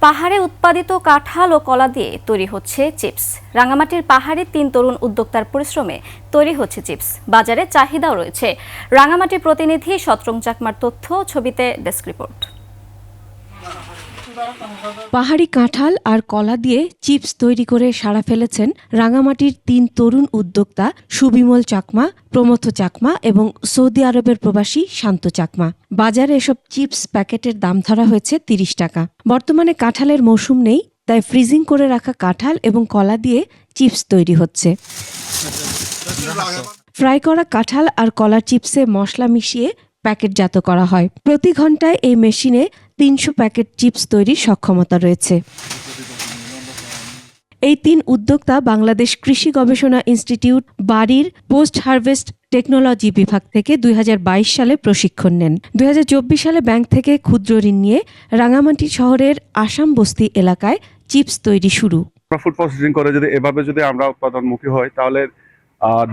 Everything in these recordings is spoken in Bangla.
পাহাড়ে উৎপাদিত কাঁঠাল ও কলা দিয়ে তৈরি হচ্ছে চিপস। রাঙামাটির পাহাড়ে ৩ তরুণ উদ্যোক্তার পরিশ্রমে তৈরি হচ্ছে চিপস। বাজারে চাহিদাও রয়েছে। রাঙামাটির প্রতিনিধি শতরং চাকমার তথ্য, ছবিতে ডেস্ক রিপোর্ট। পাহাড়ি কাঁঠাল আর কলা দিয়ে চিপস তৈরি করে সাড়া ফেলেছেন রাঙামাটির ৩ তরুণ উদ্যোক্তা সুবিমল চাকমা, প্রমথ চাকমা এবং সৌদি আরবের প্রবাসী শান্ত চাকমা। বাজারে এসব চিপস প্যাকেটের দাম ধরা হয়েছে ৩০ টাকা। বর্তমানে কাঁঠালের মৌসুম নেই, তাই ফ্রিজিং করে রাখা কাঁঠাল এবং কলা দিয়ে চিপস তৈরি হচ্ছে। ফ্রাই করা কাঁঠাল আর কলার চিপসে মশলা মিশিয়ে প্যাকেটজাত করা হয়। প্রতি ঘন্টায় এই মেশিনে ৩০০ প্যাকেট চিপস তৈরির সক্ষমতা রয়েছে। এই ৩ উদ্যোক্তা বাংলাদেশ কৃষি গবেষণা ইনস্টিটিউট বাড়ির পোস্ট হারভেস্ট টেকনোলজি বিভাগ থেকে ২০২২ সালে প্রশিক্ষণ নেন। ২০২৪ সালে ব্যাংক থেকে ক্ষুদ্র ঋণ নিয়ে রাঙামাটি শহরের আসাম বস্তি এলাকায় চিপস তৈরি শুরু। ফুড প্রসেসিং করে যদি এভাবে যদি আমরা উৎপাদনমুখী হই তাহলে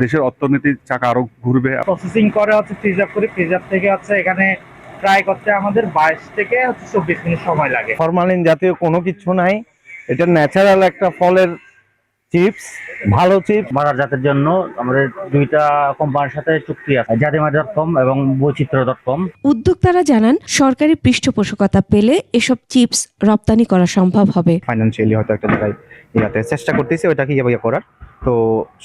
দেশের অর্থনীতির চাকা আরো ঘুরবে। প্রসেসিং করে ফ্রিজ আপ করি, ফ্রিজ আপ থেকে এখানে ফ্রাই করতে আমাদের 22 থেকে 24 মিনিট সময় লাগে। ফরমালিন জাতীয় কোনো কিছু নাই, এটা ন্যাচারাল একটা ফলের চিপস, ভালো চিপস। বাজারজাতের জন্য আমাদের 2টা কোম্পানির সাথে চুক্তি আছে, জাতিমারি.com এবং বৈচিত্র্য.com। উদ্যোক্তারা জানান সরকারি পৃষ্ঠপোষকতা পেলে এসব চিপস রপ্তানি করা সম্ভব হবে। ফাইন্যান্সিয়ালি হয়তো একটা জায়গায় চেষ্টা করতেছি ওইটাকে ইয়ে করার। তো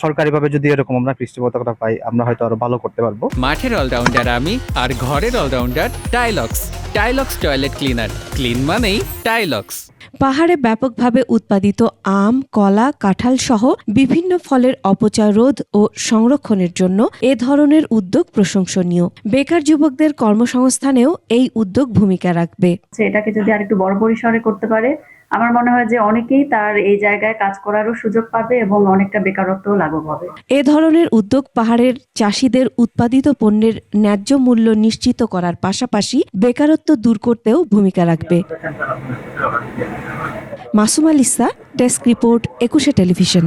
সরকারিভাবে যদি এরকম আমরা পৃষ্ঠপোষকতা পাই, আমরা হয়তো আরো ভালো করতে পারবো। মাঠের অলরাউন্ডার আমি, আর ঘরের all rounder Taylox. Taylox toilet cleaner, clean মানেই টাইলক্স। পাহাড়ে ব্যাপকভাবে উৎপাদিত আম, কলা, কাঁঠাল সহ বিভিন্ন ফলের অপচয় রোধ ও সংরক্ষণের জন্য এ ধরনের উদ্যোগ প্রশংসনীয়। বেকার যুবকদের কর্মসংস্থানেও এই উদ্যোগ ভূমিকা রাখবে। এটাকে যদি আরেকটু বড় পরিসরে করতে পারে, আমার মনে হয় যে অনেকেই তার এই জায়গায় কাজ করারও সুযোগ পাবে এবং অনেকটা বেকারত্বও লাঘব হবে। এ ধরনের উদ্যোগ পাহাড়ের চাষিদের উৎপাদিত পণ্যের ন্যায্য মূল্য নিশ্চিত করার পাশাপাশি বেকারত্ব দূর করতেও ভূমিকা রাখবে। Masum আলিসা, desk report, 21 television.